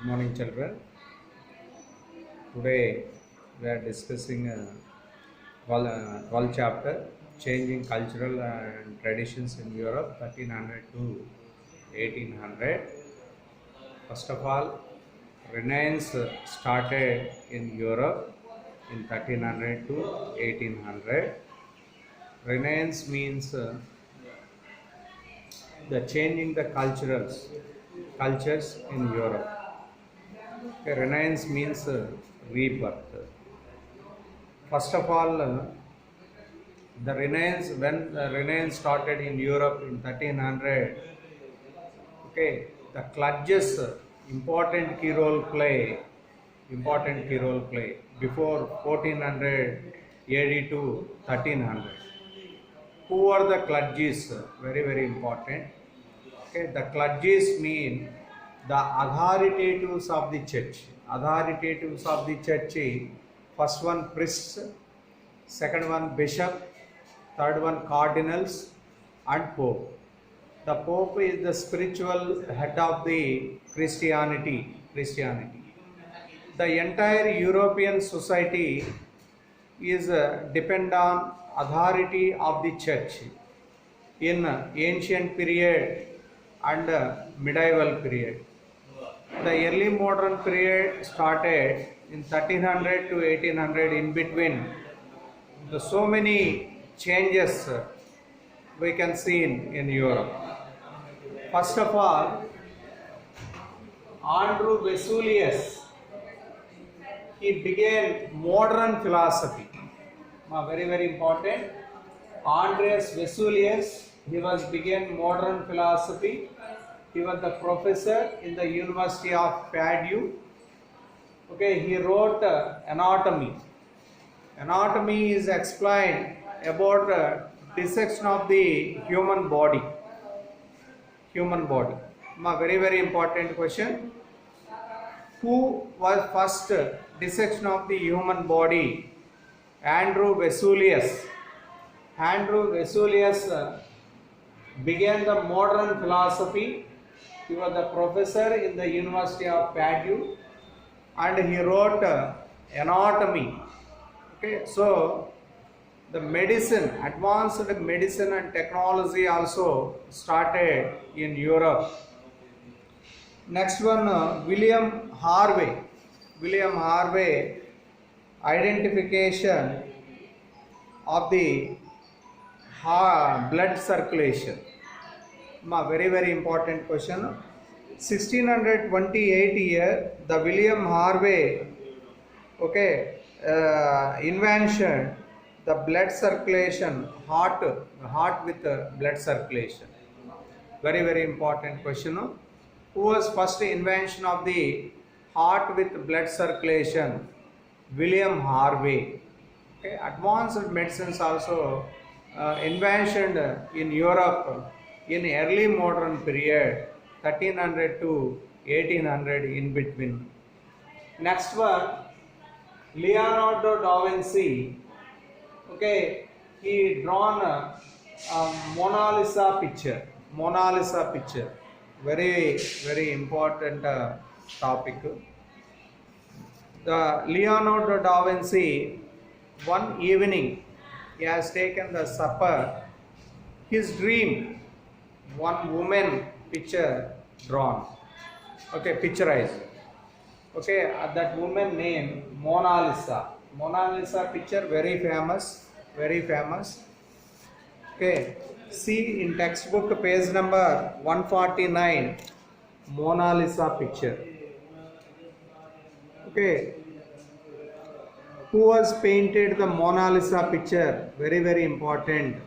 Morning, children. Today we are discussing one chapter, changing cultural and traditions in Europe, 1300 to 1800. First of all, Renaissance started in Europe in 1300 to 1800. Renaissance means the changing the cultures in Europe. Okay, Renaissance means rebirth. First of all, the Renaissance, when the Renaissance started in Europe in 1300, okay, the clergy's important key role play before 1400 AD to 1300. Who are the clergies? Very, very important. Okay, the clergies mean the authoritatives of the church. Authoritatives of the church, first one priests, second one bishop, third one cardinals, and pope. The pope is the spiritual head of the Christianity. The entire European society is depend on authority of the church in ancient period and medieval period. The early modern period started in 1300 to 1800. In between, so many changes we can see in Europe. First of all, Andrew Vesalius, he began modern philosophy. Very, very important. Andreas Vesalius, he began modern philosophy. He was the professor in the University of Padua. Okay, he wrote anatomy. Anatomy is explained about dissection of the human body. Very, very important question. Who was first dissection of the human body? Andrew Vesalius. Andrew Vesalius began the modern philosophy. He was the professor in the University of Padua and he wrote anatomy. Okay, so the medicine, advanced medicine and technology also started in Europe. Next one, William Harvey. William Harvey, identification of the blood circulation. Very, very important question. 1628 year, the William Harvey, okay, invention the blood circulation, heart with blood circulation. Very, very important question. Who was first invention of the heart with blood circulation? William Harvey. Okay, advanced medicines also invented in Europe in early modern period, 1300 to 1800 in between. Next one, Leonardo da Vinci. Okay, he drawn a Mona Lisa picture. Very, very important topic. The Leonardo da Vinci, one evening, he has taken the supper. His dream, one woman picture drawn. Okay, picturized. Okay, that woman named Mona Lisa. Mona Lisa picture very famous. Okay, see in textbook page number 149, Mona Lisa picture. Okay, who was painted the Mona Lisa picture? Very, very important.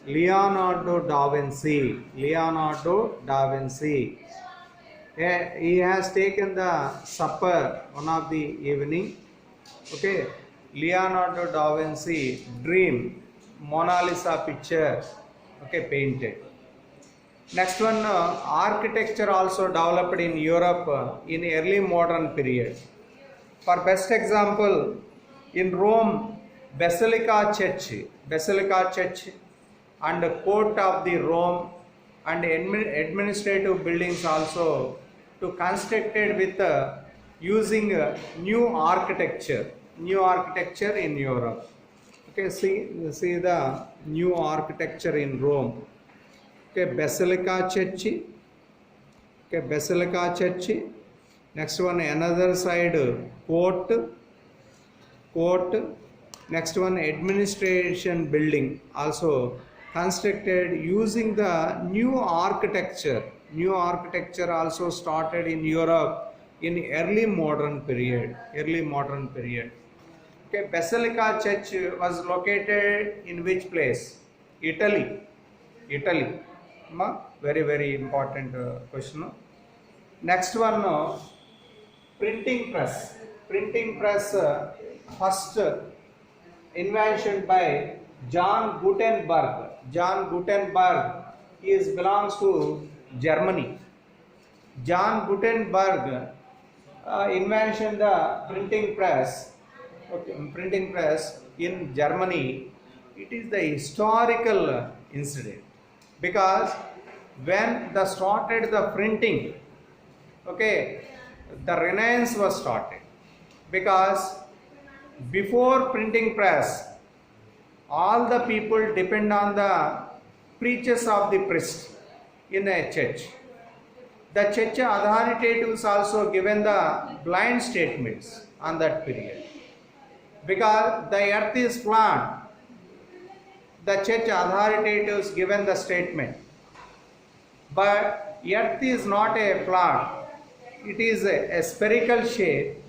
Leonardo da Vinci. He has taken the supper one of the evening. Okay, Leonardo da Vinci dream Mona Lisa picture. Okay, painted. Next one, architecture also developed in Europe in early modern period. For best example, in Rome, Basilica Church and court of the Rome and administrative buildings also to constructed with using new architecture in Europe. Okay, see the new architecture in Rome. Okay, Basilica Church. Okay, Basilica Church. Next one, another side, court. Next one, administration building, also constructed using the new architecture. New architecture also started in Europe in early modern period. Okay, Basilica Church was located in which place? Italy. Very important question. Next one, printing press. First invention by John Gutenberg. He belongs to Germany. John Gutenberg invention the printing press. Okay, printing press in Germany. It is the historical incident, because when they started the printing, okay, the Renaissance was started. Because before printing press, all the people depend on the preachers of the priest in a church. The church authorities also given the blind statements on that period. Because the earth is flat, the church authorities given the statement. But earth is not a flat, it is a spherical shape.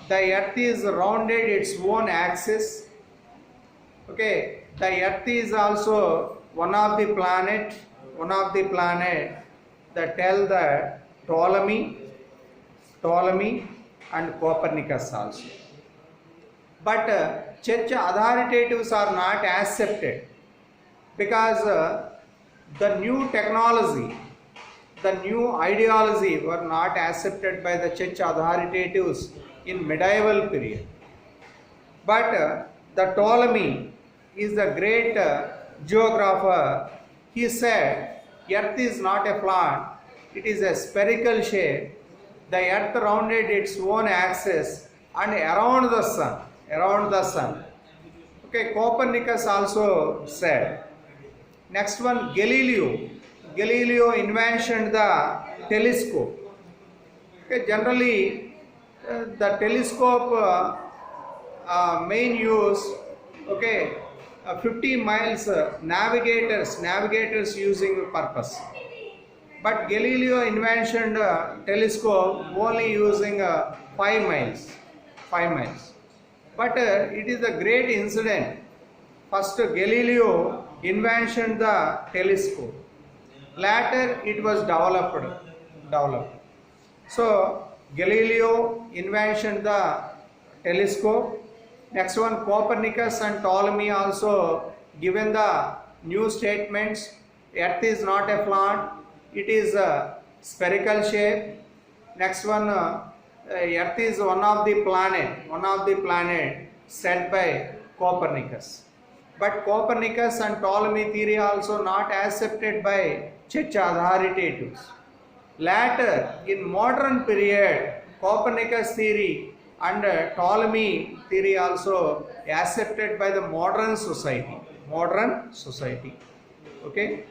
The earth is rounded its own axis. Okay, the earth is also one of the planet that tell the Ptolemy and Copernicus also. But church authorities are not accepted, because the new technology, the new ideology were not accepted by the church authorities in medieval period. But the Ptolemy is the great geographer. He said, earth is not a flat, it is a spherical shape. The earth rounded its own axis and around the sun. Okay, Copernicus also said. Next one, Galileo invented the telescope. Okay, generally the telescope main use, okay, 50 miles navigators using purpose. But Galileo invented telescope only using 5 miles. But it is a great incident. First Galileo invented the telescope. Later it was developed. So Galileo invented the telescope. Next one, Copernicus and Ptolemy also given the new statements. Earth is not a flat, it is a spherical shape. Next one, Earth is one of the planet said by Copernicus. But Copernicus and Ptolemy theory also not accepted by church authorities. Later, in modern period, Copernicus theory and Ptolemy theory also accepted by the modern society. Okay.